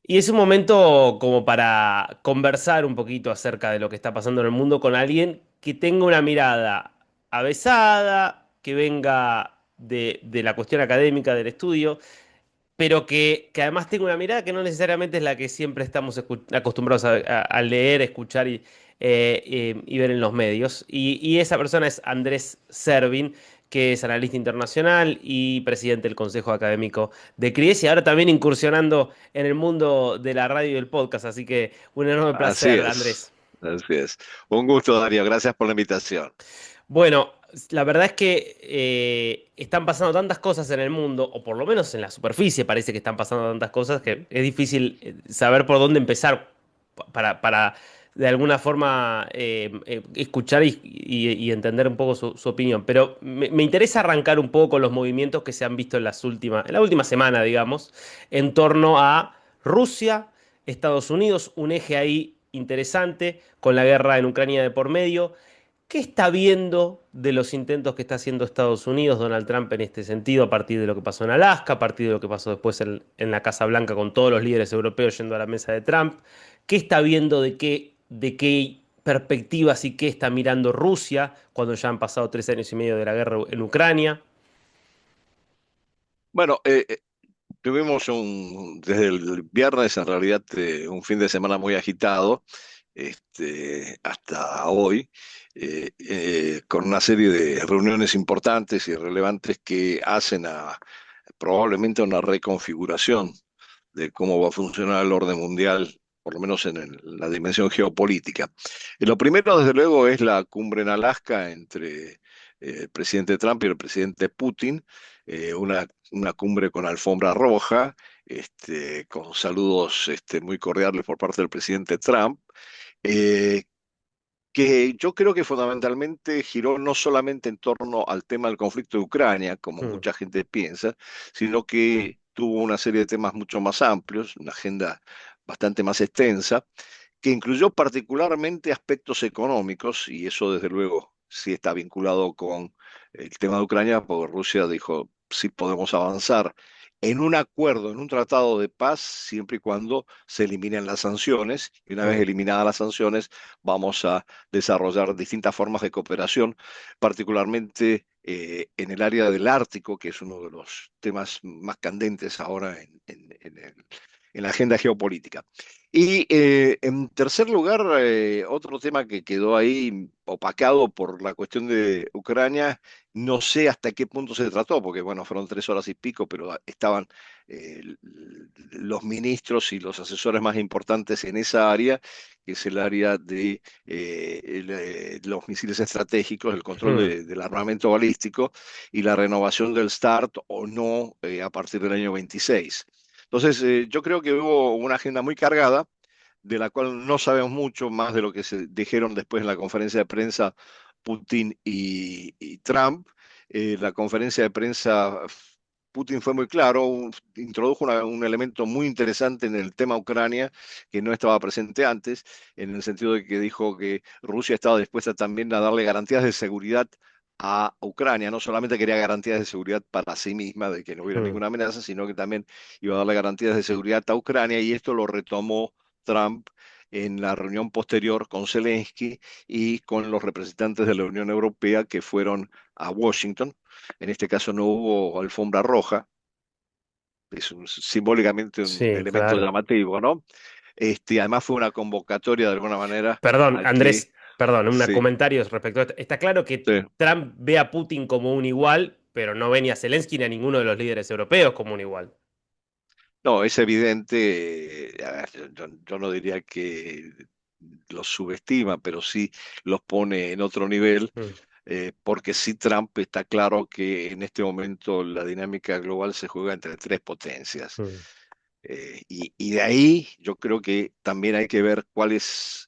Y es un momento como para conversar un poquito acerca de lo que está pasando en el mundo con alguien que tenga una mirada avesada, que venga de la cuestión académica del estudio, pero que además tenga una mirada que no necesariamente es la que siempre estamos acostumbrados a leer, escuchar y ver en los medios. Y esa persona es Andrés Servin, que es analista internacional y presidente del Consejo Académico de CRIES, y ahora también incursionando en el mundo de la radio y el podcast. Así que un enorme Así placer, es, Andrés. así es. Un gusto, Darío. Gracias por la invitación. Bueno, la verdad es que están pasando tantas cosas en el mundo, o por lo menos en la superficie parece que están pasando tantas cosas, que es difícil saber por dónde empezar para de alguna forma escuchar y entender un poco su opinión. Pero me interesa arrancar un poco con los movimientos que se han visto en la última semana, digamos, en torno a Rusia, Estados Unidos, un eje ahí interesante con la guerra en Ucrania de por medio. ¿Qué está viendo de los intentos que está haciendo Estados Unidos, Donald Trump, en este sentido, a partir de lo que pasó en Alaska, a partir de lo que pasó después en la Casa Blanca con todos los líderes europeos yendo a la mesa de Trump? ¿Qué está viendo de qué perspectivas y qué está mirando Rusia cuando ya han pasado 3 años y medio de la guerra en Ucrania? Bueno, tuvimos desde el viernes, en realidad, un fin de semana muy agitado, hasta hoy, con una serie de reuniones importantes y relevantes que hacen probablemente una reconfiguración de cómo va a funcionar el orden mundial, por lo menos en la dimensión geopolítica. Y lo primero, desde luego, es la cumbre en Alaska entre el presidente Trump y el presidente Putin, una cumbre con alfombra roja, con saludos muy cordiales por parte del presidente Trump. eh, que yo creo que fundamentalmente giró no solamente en torno al tema del conflicto de Ucrania, como Mm, mucha gente piensa, sino que tuvo una serie de temas mucho más amplios, una agenda bastante más extensa, que incluyó particularmente aspectos económicos, y eso desde luego sí está vinculado con el tema de Ucrania, porque Rusia dijo, sí podemos avanzar en un acuerdo, en un tratado de paz, siempre y cuando se eliminen las sanciones, y una vez mm. eliminadas las sanciones, vamos a desarrollar distintas formas de cooperación, particularmente en el área del Ártico, que es uno de los temas más candentes ahora en la agenda geopolítica. Y en tercer lugar, otro tema que quedó ahí opacado por la cuestión de Ucrania, no sé hasta qué punto se trató, porque bueno, fueron 3 horas y pico, pero estaban eh, los ministros y los asesores más importantes en esa área, que es el área de los misiles estratégicos, el control Mm. del armamento balístico y la renovación del START o no a partir del año 26. Entonces, yo creo que hubo una agenda muy cargada, de la cual no sabemos mucho más de lo que se dijeron después en la conferencia de prensa Putin y Trump. La conferencia de prensa, Putin fue muy claro, introdujo un elemento muy interesante en el tema Ucrania que no estaba presente antes, en el sentido de que dijo que Rusia estaba dispuesta también a darle garantías de seguridad a Ucrania. No solamente quería garantías de seguridad para sí misma, de que no hubiera Mm. ninguna amenaza, sino que también iba a darle garantías de seguridad a Ucrania, y esto lo retomó Trump en la reunión posterior con Zelensky y con los representantes de la Unión Europea que fueron a Washington. En este caso no hubo alfombra roja, es simbólicamente un Sí, elemento claro. llamativo, ¿no? Además fue una convocatoria de alguna manera Perdón, a que, Andrés, perdón, un sí, comentario respecto a esto. Está claro que sí. Trump ve a Putin como un igual, pero no ve ni a Zelensky ni a ninguno de los líderes europeos como un igual. No, es evidente, a ver, yo no diría que los subestima, pero sí los pone en otro nivel, Mm, porque sí Trump está claro que en este momento la dinámica global se juega entre tres potencias. mm. Y de ahí yo creo que también hay que ver cuál es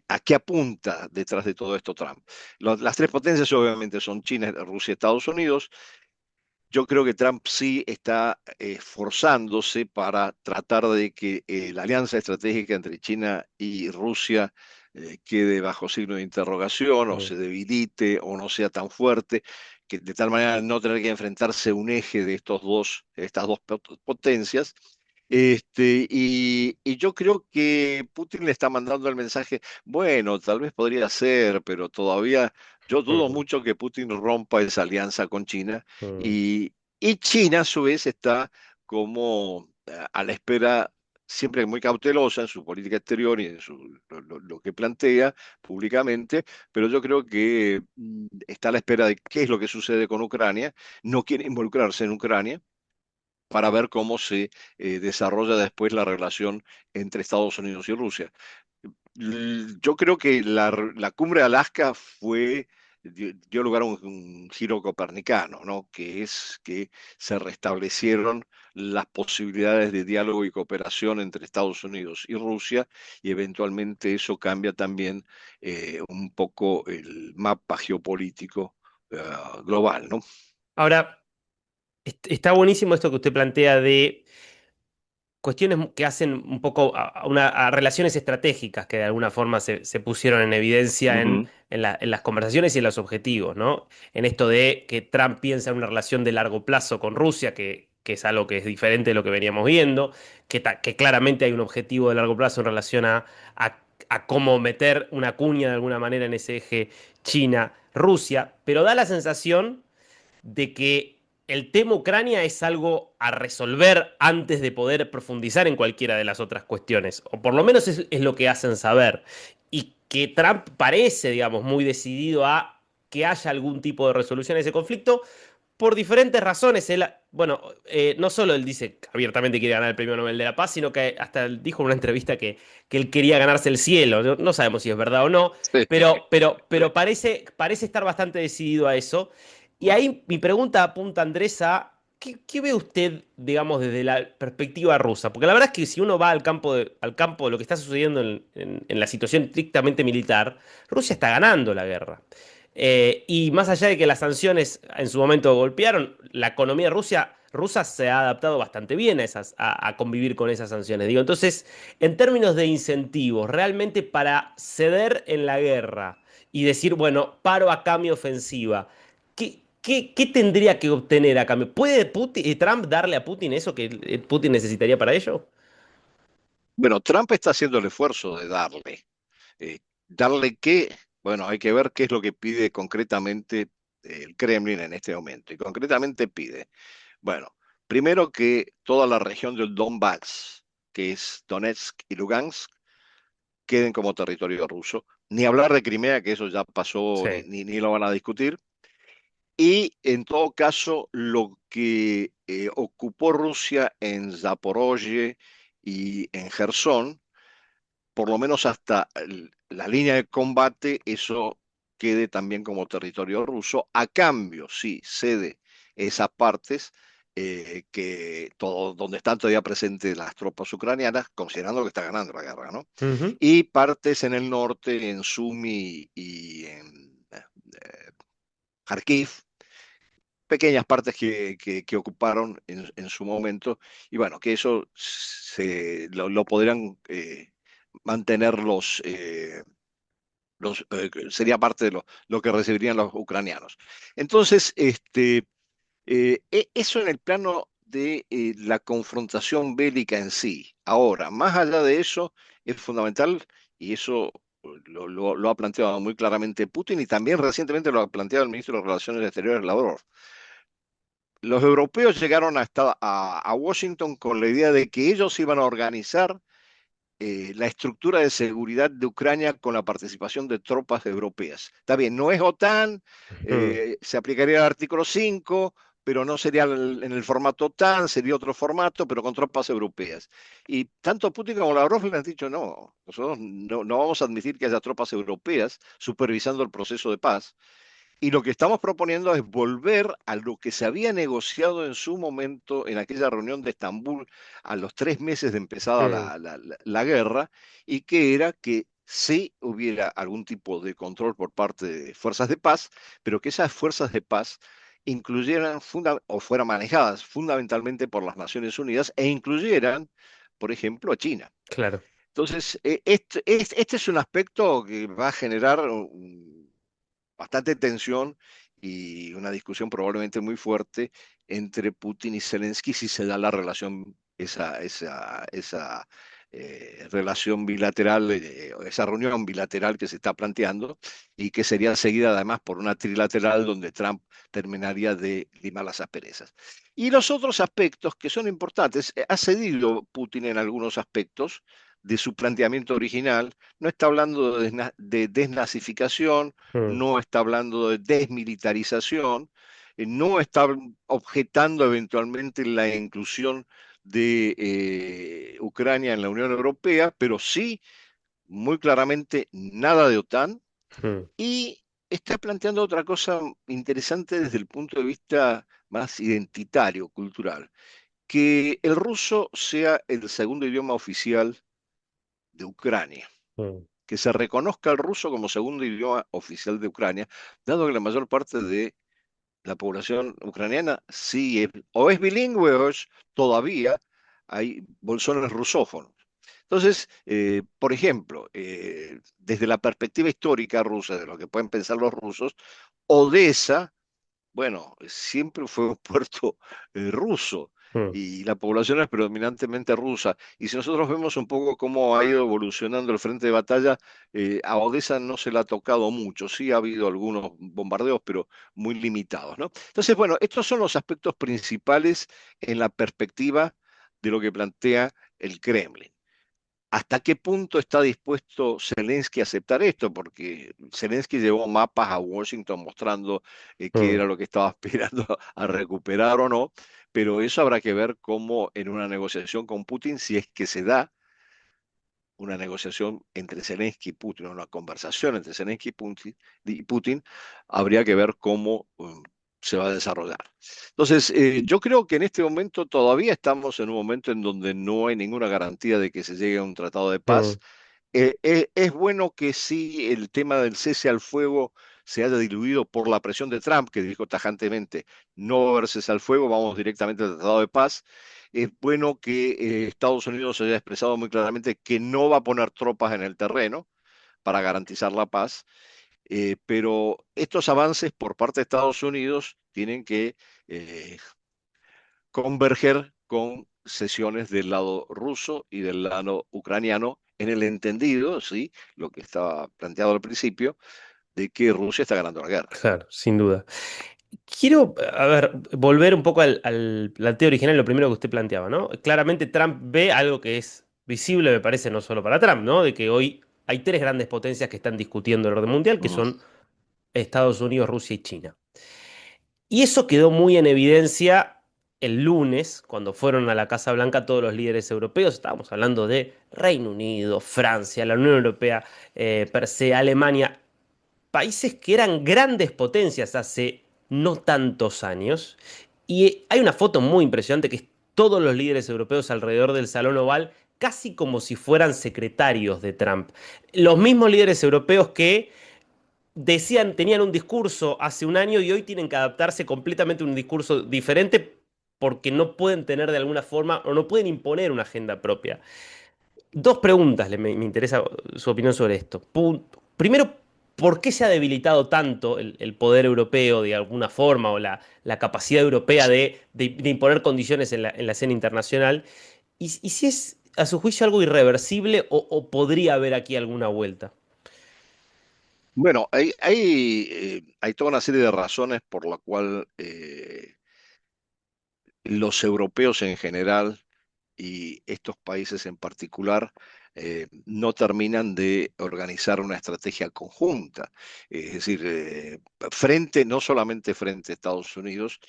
a qué apunta detrás de todo esto Trump. Las tres potencias obviamente son China, Rusia y Estados Unidos. Yo creo que Trump sí está esforzándose para tratar de que la alianza estratégica entre China y Rusia quede bajo signo de interrogación, o Mm. se debilite o no sea tan fuerte. que de tal manera no tener que enfrentarse un eje de estas dos potencias. Y yo creo que Putin le está mandando el mensaje, bueno, tal vez podría ser, pero todavía yo dudo Mm, mucho que Putin rompa esa alianza con China. mm. Y China, a su vez, está como a la espera, siempre muy cautelosa en su política exterior y en lo que plantea públicamente, pero yo creo que está a la espera de qué es lo que sucede con Ucrania, no quiere involucrarse en Ucrania para ver cómo se desarrolla después la relación entre Estados Unidos y Rusia. Yo creo que la cumbre de Alaska dio lugar a un giro copernicano, ¿no? Que es que se restablecieron las posibilidades de diálogo y cooperación entre Estados Unidos y Rusia, y eventualmente eso cambia también un poco el mapa geopolítico global, ¿no? Ahora, está buenísimo esto que usted plantea de cuestiones que hacen un poco a relaciones estratégicas que de alguna forma se pusieron en evidencia Ujú. en las conversaciones y en los objetivos, ¿no? En esto de que Trump piensa en una relación de largo plazo con Rusia, que es algo que es diferente de lo que veníamos viendo, que claramente hay un objetivo de largo plazo en relación a, a cómo meter una cuña de alguna manera en ese eje China-Rusia, pero da la sensación de que el tema Ucrania es algo a resolver antes de poder profundizar en cualquiera de las otras cuestiones, o por lo menos es lo que hacen saber, y que Trump parece, digamos, muy decidido a que haya algún tipo de resolución a ese conflicto por diferentes razones. Él, bueno, no solo él dice que abiertamente quiere ganar el Premio Nobel de la Paz, sino que hasta él dijo en una entrevista que él quería ganarse el cielo. No, no sabemos si es verdad o no, Sí. pero parece estar bastante decidido a eso. Y ahí mi pregunta apunta, Andrés, a ¿qué ve usted, digamos, desde la perspectiva rusa? Porque la verdad es que si uno va al campo de lo que está sucediendo en la situación estrictamente militar, Rusia está ganando la guerra. Y más allá de que las sanciones en su momento golpearon, la economía rusa se ha adaptado bastante bien a convivir con esas sanciones. Digo, entonces, en términos de incentivos, realmente para ceder en la guerra y decir, bueno, paro acá mi ofensiva, ¿qué tendría que obtener a cambio? ¿Puede Trump darle a Putin eso que Putin necesitaría para ello? Bueno, Trump está haciendo el esfuerzo de darle. ¿Darle qué? Bueno, hay que ver qué es lo que pide concretamente el Kremlin en este momento. Y concretamente pide, bueno, primero que toda la región del Donbass, que es Donetsk y Lugansk, queden como territorio ruso. Ni hablar de Crimea, que eso ya pasó, Sí. ni lo van a discutir. Y en todo caso, lo que ocupó Rusia en Zaporozhye y en Gerson, por lo menos hasta la línea de combate, eso quede también como territorio ruso. A cambio, sí, cede esas partes donde están todavía presentes las tropas ucranianas, considerando que está ganando la guerra, ¿no? Ujú. Y partes en el norte, en Sumi y en Kharkiv, pequeñas partes que ocuparon en su momento, y bueno, que eso lo podrían mantener sería parte de lo que recibirían los ucranianos. Entonces, eso en el plano de la confrontación bélica en sí. Ahora, más allá de eso, es fundamental, y eso lo ha planteado muy claramente Putin, y también recientemente lo ha planteado el ministro de Relaciones Exteriores, Lavrov. Los europeos llegaron a Washington con la idea de que ellos iban a organizar la estructura de seguridad de Ucrania con la participación de tropas europeas. Está bien, no es OTAN, Ujú. se aplicaría el artículo 5, pero no sería en el formato OTAN, sería otro formato, pero con tropas europeas. Y tanto Putin como Lavrov le han dicho, no, nosotros no vamos a admitir que haya tropas europeas supervisando el proceso de paz. Y lo que estamos proponiendo es volver a lo que se había negociado en su momento en aquella reunión de Estambul a los 3 meses de empezada Mm. la guerra, y que era que sí hubiera algún tipo de control por parte de fuerzas de paz, pero que esas fuerzas de paz incluyeran o fueran manejadas fundamentalmente por las Naciones Unidas e incluyeran, por ejemplo, a China. Claro. Entonces, este es un aspecto que va a generar bastante tensión, y una discusión probablemente muy fuerte entre Putin y Zelensky si se da la relación, esa relación bilateral, esa reunión bilateral que se está planteando y que sería seguida además por una trilateral donde Trump terminaría de limar las asperezas. Y los otros aspectos que son importantes, ha cedido Putin en algunos aspectos de su planteamiento original, no está hablando de desnazificación, Mm, no está hablando de desmilitarización, no está objetando eventualmente la inclusión de Ucrania en la Unión Europea, pero sí muy claramente nada de OTAN mm, y está planteando otra cosa interesante desde el punto de vista más identitario, cultural, que el ruso sea el segundo idioma oficial de Ucrania, mm, que se reconozca el ruso como segundo idioma oficial de Ucrania, dado que la mayor parte de la población ucraniana sí es, o es bilingüe o es todavía hay bolsones rusófonos. Entonces, por ejemplo, desde la perspectiva histórica rusa, de lo que pueden pensar los rusos, Odessa, bueno, siempre fue un puerto ruso mm, y la población es predominantemente rusa. Y si nosotros vemos un poco cómo ha ido evolucionando el frente de batalla, a Odessa no se le ha tocado mucho. Sí ha habido algunos bombardeos, pero muy limitados, ¿no? Entonces, bueno, estos son los aspectos principales en la perspectiva de lo que plantea el Kremlin. ¿Hasta qué punto está dispuesto Zelensky a aceptar esto? Porque Zelensky llevó mapas a Washington mostrando qué mm, era lo que estaba aspirando a recuperar o no, pero eso habrá que ver cómo en una negociación con Putin, si es que se da una negociación entre Zelensky y Putin, una conversación entre Zelensky y Putin, habría que ver cómo se va a desarrollar. Entonces, yo creo que en este momento todavía estamos en un momento en donde no hay ninguna garantía de que se llegue a un tratado de mm, paz. Es bueno que sí el tema del cese al fuego se haya diluido por la presión de Trump, que dijo tajantemente, no va a haber cese al fuego, vamos directamente al tratado de paz. Es bueno que Estados Unidos haya expresado muy claramente que no va a poner tropas en el terreno para garantizar la paz, pero estos avances por parte de Estados Unidos tienen que eh, converger con sesiones del lado ruso y del lado ucraniano en el entendido, ¿sí? Lo que estaba planteado al principio, de que Rusia está ganando la guerra. claro, sin duda. Quiero, a ver, volver un poco al planteo original, lo primero que usted planteaba, ¿no? Claramente Trump ve algo que es visible, me parece, no solo para Trump, ¿no? De que hoy hay tres grandes potencias que están discutiendo el orden mundial, que Mm. son Estados Unidos, Rusia y China. Y eso quedó muy en evidencia el lunes, cuando fueron a la Casa Blanca todos los líderes europeos. Estábamos hablando de Reino Unido, Francia, la Unión Europea, per se, Alemania, países que eran grandes potencias hace no tantos años. Y hay una foto muy impresionante que es todos los líderes europeos alrededor del Salón Oval, casi como si fueran secretarios de Trump. Los mismos líderes europeos que decían, tenían un discurso hace un año y hoy tienen que adaptarse completamente a un discurso diferente porque no pueden tener de alguna forma o no pueden imponer una agenda propia. Dos preguntas, me interesa su opinión sobre esto. Primero, ¿por qué se ha debilitado tanto el poder europeo de alguna forma o la capacidad europea de imponer condiciones en la escena internacional? Y si es, a su juicio, algo irreversible o podría haber aquí alguna vuelta. Bueno, hay toda una serie de razones por la cual los europeos en general y estos países en particular no terminan de organizar una estrategia conjunta. Es decir, no solamente frente a Estados Unidos,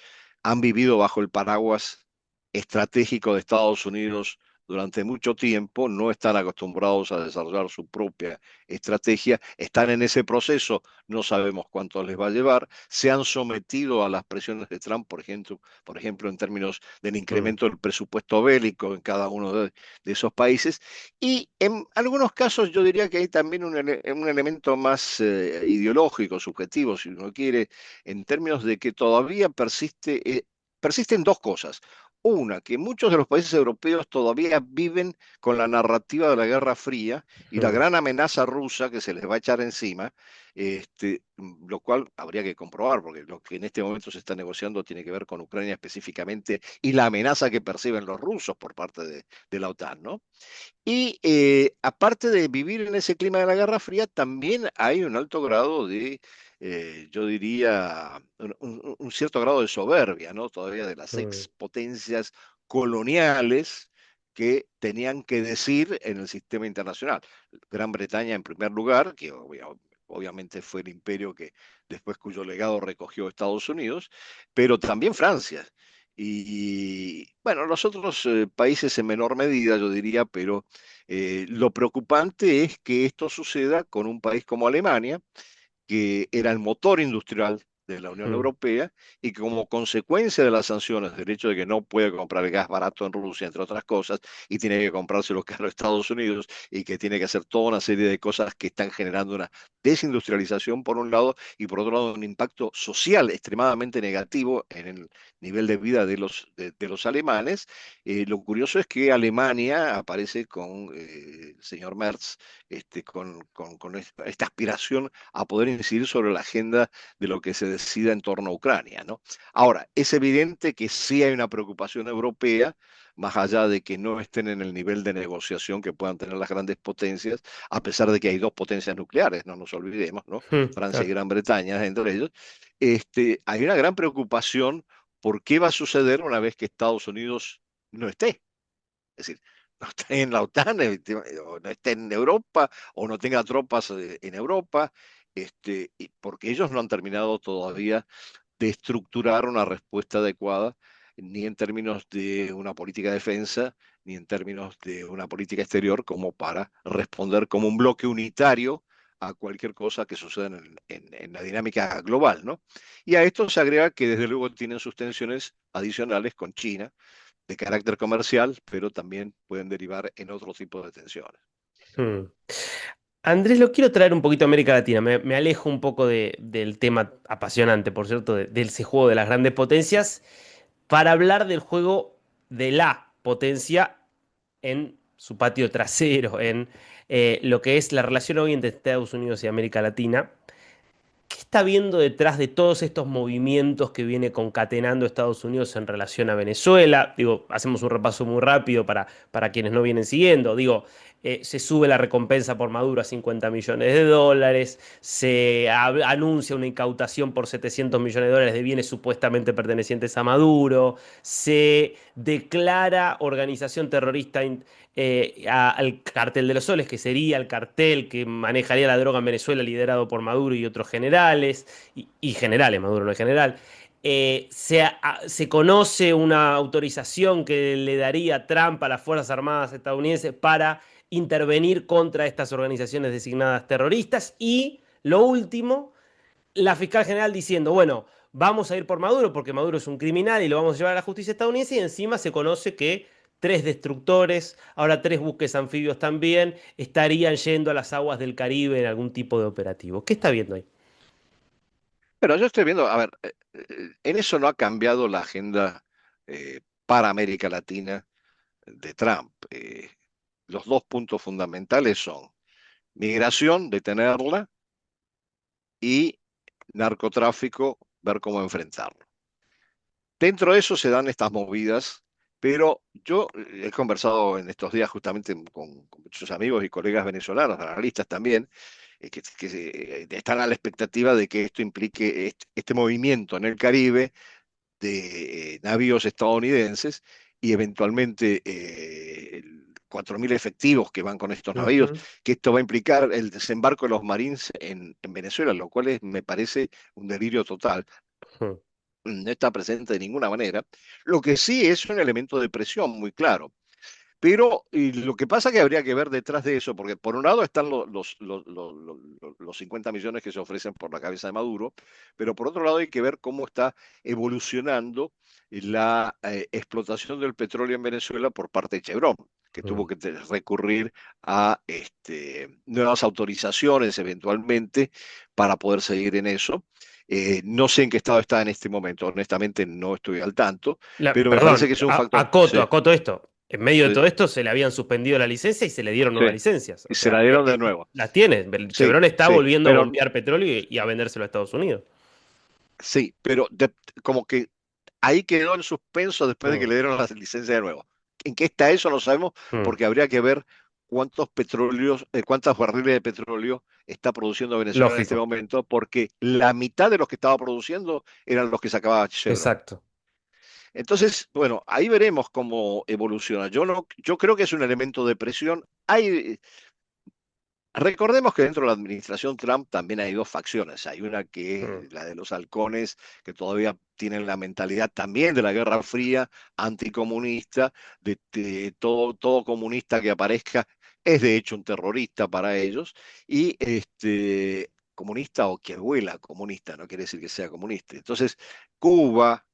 han vivido bajo el paraguas estratégico de Estados Unidos durante mucho tiempo, no están acostumbrados a desarrollar su propia estrategia, están en ese proceso, no sabemos cuánto les va a llevar, se han sometido a las presiones de Trump, por ejemplo en términos del Mm, incremento del presupuesto bélico en cada uno de esos países. Y en algunos casos yo diría que hay también un elemento más ideológico, subjetivo, si uno quiere, en términos de que todavía persisten dos cosas. Una, que muchos de los países europeos todavía viven con la narrativa de la Guerra Fría y la Mm, gran amenaza rusa que se les va a echar encima, lo cual habría que comprobar, porque lo que en este momento se está negociando tiene que ver con Ucrania específicamente y la amenaza que perciben los rusos por parte de la OTAN, ¿no? Y aparte de vivir en ese clima de la Guerra Fría, también hay un alto grado de, yo diría, un cierto grado de soberbia, ¿no? Todavía de las mm, expotencias coloniales que tenían que decir en el sistema internacional. Gran Bretaña en primer lugar, que obviamente fue el imperio que después cuyo legado recogió Estados Unidos, pero también Francia. Y bueno, los otros países en menor medida, yo diría, pero lo preocupante es que esto suceda con un país como Alemania, que era el motor industrial de la Unión mm. Europea y que como consecuencia de las sanciones, del hecho de que no puede comprar gas barato en Rusia, entre otras cosas, y tiene que comprárselo caro a Estados Unidos y que tiene que hacer toda una serie de cosas que están generando una desindustrialización por un lado y por otro lado un impacto social extremadamente negativo en el nivel de vida de los alemanes. Lo curioso es que Alemania aparece con el señor Merz, con esta aspiración a poder incidir sobre la agenda de lo que se decida en torno a Ucrania, ¿no? Ahora, es evidente que sí hay una preocupación europea, más allá de que no estén en el nivel de negociación que puedan tener las grandes potencias, a pesar de que hay dos potencias nucleares, no nos olvidemos, ¿no? Francia y Claro. Gran Bretaña entre ellos. Hay una gran preocupación por qué va a suceder una vez que Estados Unidos no esté. Es decir, no esté en la OTAN, o no esté en Europa, o no tenga tropas en Europa, y porque ellos no han terminado todavía de estructurar una respuesta adecuada, ni en términos de una política de defensa, ni en términos de una política exterior, como para responder como un bloque unitario a cualquier cosa que suceda en la dinámica global, ¿no? Y a esto se agrega que desde luego tienen sus tensiones adicionales con China, de carácter comercial, pero también pueden derivar en otro tipo de tensiones. Mm. Andrés, lo quiero traer un poquito a América Latina. Me alejo un poco del tema apasionante, por cierto, de ese juego de las grandes potencias, para hablar del juego de la potencia en su patio trasero, en lo que es la relación hoy entre Estados Unidos y América Latina. ¿Qué está viendo detrás de todos estos movimientos que viene concatenando Estados Unidos en relación a Venezuela? Digo, hacemos un repaso muy rápido para quienes no vienen siguiendo. Digo, se sube la recompensa por Maduro a 50 millones de dólares, anuncia una incautación por 700 millones de dólares de bienes supuestamente pertenecientes a Maduro, se declara organización terrorista al Cartel de los Soles, que sería el cartel que manejaría la droga en Venezuela, liderado por Maduro y otros generales, y generales, Maduro no es general. Se conoce una autorización que le daría Trump a las Fuerzas Armadas estadounidenses para intervenir contra estas organizaciones designadas terroristas. Y lo último, la fiscal general diciendo, bueno, vamos a ir por Maduro porque Maduro es un criminal y lo vamos a llevar a la justicia estadounidense y encima se conoce que tres destructores, ahora tres buques anfibios también, estarían yendo a las aguas del Caribe en algún tipo de operativo. ¿Qué está viendo ahí? Pero yo estoy viendo, a ver, en eso no ha cambiado la agenda para América Latina de Trump. Los dos puntos fundamentales son migración, detenerla, y narcotráfico, ver cómo enfrentarlo. Dentro de eso se dan estas movidas, pero yo he conversado en estos días justamente con muchos amigos y colegas venezolanos, analistas también, que están a la expectativa de que esto implique este movimiento en el Caribe de navíos estadounidenses y eventualmente 4.000 efectivos que van con estos navíos, Ujú, que esto va a implicar el desembarco de los Marines en Venezuela, lo cual me parece un delirio total. ujú, No está presente de ninguna manera. Lo que sí es un elemento de presión muy claro. Pero y lo que pasa que habría que ver detrás de eso, porque por un lado están los 50 millones que se ofrecen por la cabeza de Maduro, pero por otro lado hay que ver cómo está evolucionando la explotación del petróleo en Venezuela por parte de Chevron, que tuvo ujú, que recurrir a nuevas autorizaciones eventualmente para poder seguir en eso. No sé en qué estado está en este momento, honestamente no estoy al tanto, pero me parece Perdón, que es un factor. Sí, acoto esto. En medio de sí, todo esto se le habían suspendido la licencia y se le dieron sí. nuevas licencias. O Y se la sea, dieron de nuevo. las tiene. Sí, Chevron está sí, volviendo a pero bombear petróleo y a vendérselo a Estados Unidos. sí, pero como que ahí quedó en suspenso después de que Mm, le dieron la licencia de nuevo. ¿En qué está eso? No sabemos, mm. porque habría que ver cuántos barriles de petróleo está produciendo Venezuela en este Lógico, momento, porque la mitad de los que estaba produciendo eran los que sacaba Chevron. exacto. Entonces, bueno, ahí veremos cómo evoluciona. Yo no, yo creo que es un elemento de presión. Recordemos que dentro de la administración Trump también hay dos facciones. Hay una que Mm, es la de los halcones, que todavía tienen la mentalidad también de la Guerra Fría, anticomunista, de todo comunista que aparezca es de hecho un terrorista para ellos, y comunista o que huela comunista, no quiere decir que sea comunista. Entonces, Cuba,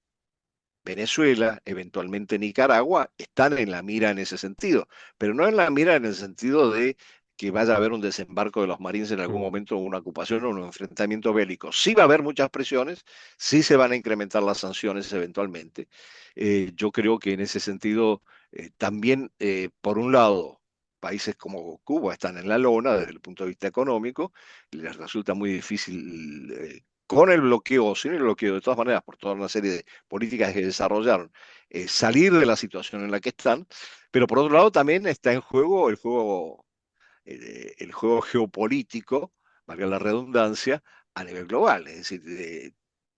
Venezuela, eventualmente Nicaragua, están en la mira en ese sentido, pero no en la mira en el sentido de que vaya a haber un desembarco de los Marines en algún mm. momento, una ocupación o un enfrentamiento bélico. Sí va a haber muchas presiones, sí se van a incrementar las sanciones eventualmente. Yo creo que en ese sentido, también, por un lado, países como Cuba están en la lona desde el punto de vista económico, les resulta muy difícil, con el bloqueo o sin el bloqueo, de todas maneras, por toda una serie de políticas que desarrollaron, salir de la situación en la que están, pero por otro lado también está en juego el juego geopolítico, valga la redundancia, a nivel global. Es decir,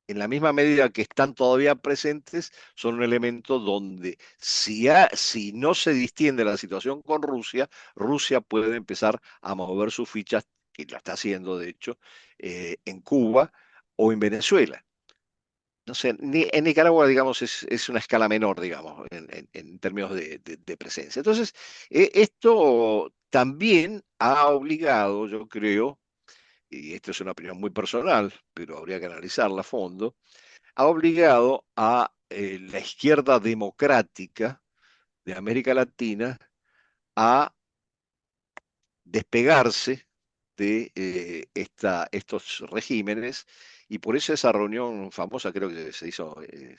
en la misma medida que están todavía presentes, son un elemento donde si no se distiende la situación con Rusia, Rusia puede empezar a mover sus fichas, que lo está haciendo de hecho, en Cuba o en Venezuela. No sé, en Nicaragua, digamos, es una escala menor, digamos, en términos de presencia. Entonces, esto también ha obligado, yo creo, y esto es una opinión muy personal, pero habría que analizarla a fondo, ha obligado a la izquierda democrática de América Latina a despegarse de estos regímenes, y por eso esa reunión famosa creo que se hizo,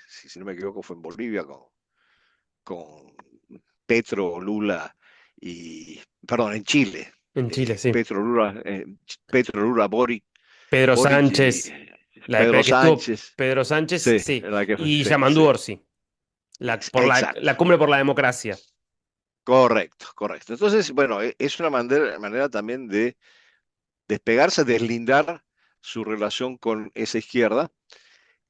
si no me equivoco, fue en Bolivia con Petro, Lula y, perdón, en Chile. En Chile, sí. Petro, Lula, Pedro Boric y Sánchez, la Pedro de que estuvo Sánchez. Pedro Sánchez, Sí, sí. la que fue, Y sí, sí. Yamandu Orsi, Exacto. la cumbre por la democracia. Correcto, correcto. Entonces, bueno, es una manera también de despegarse, deslindar su relación con esa izquierda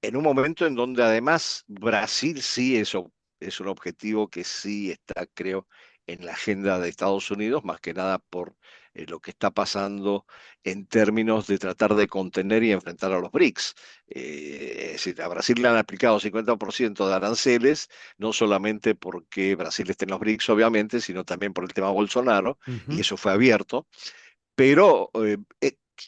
en un momento en donde además Brasil sí es un objetivo que sí está, creo, en la agenda de Estados Unidos, más que nada por lo que está pasando en términos de tratar de contener y enfrentar a los BRICS. Es decir, a Brasil le han aplicado 50% de aranceles, no solamente porque Brasil esté en los BRICS, obviamente, sino también por el tema Bolsonaro, y Ujú. eso fue abierto. Pero,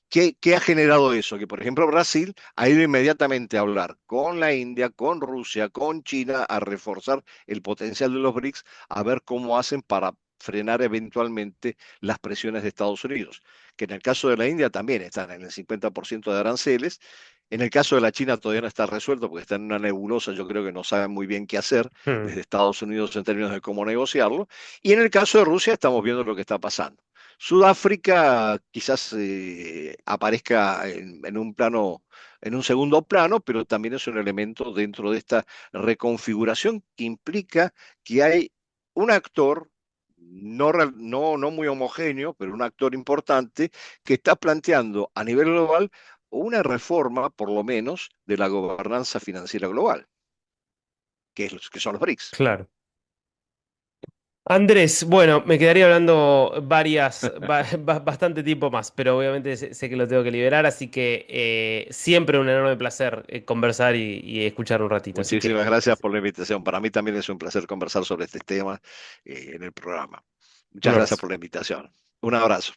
¿qué ha generado eso? Que, por ejemplo, Brasil ha ido inmediatamente a hablar con la India, con Rusia, con China, a reforzar el potencial de los BRICS, a ver cómo hacen para frenar eventualmente las presiones de Estados Unidos, que en el caso de la India también están en el 50% de aranceles. En el caso de la China todavía no está resuelto porque está en una nebulosa, yo creo que no saben muy bien qué hacer Mm. desde Estados Unidos en términos de cómo negociarlo. Y en el caso de Rusia estamos viendo lo que está pasando. Sudáfrica quizás aparezca en un plano, en un segundo plano, pero también es un elemento dentro de esta reconfiguración que implica que hay un actor no muy homogéneo, pero un actor importante que está planteando a nivel global una reforma, por lo menos, de la gobernanza financiera global, que son los BRICS. Claro. Andrés, bueno, me quedaría hablando bastante tiempo más, pero obviamente sé que lo tengo que liberar, así que siempre un enorme placer conversar y escuchar un ratito. Así Muchísimas que gracias por la invitación. Para mí también es un placer conversar sobre este tema en el programa. un Muchas gracias abrazo. por la invitación. Un abrazo.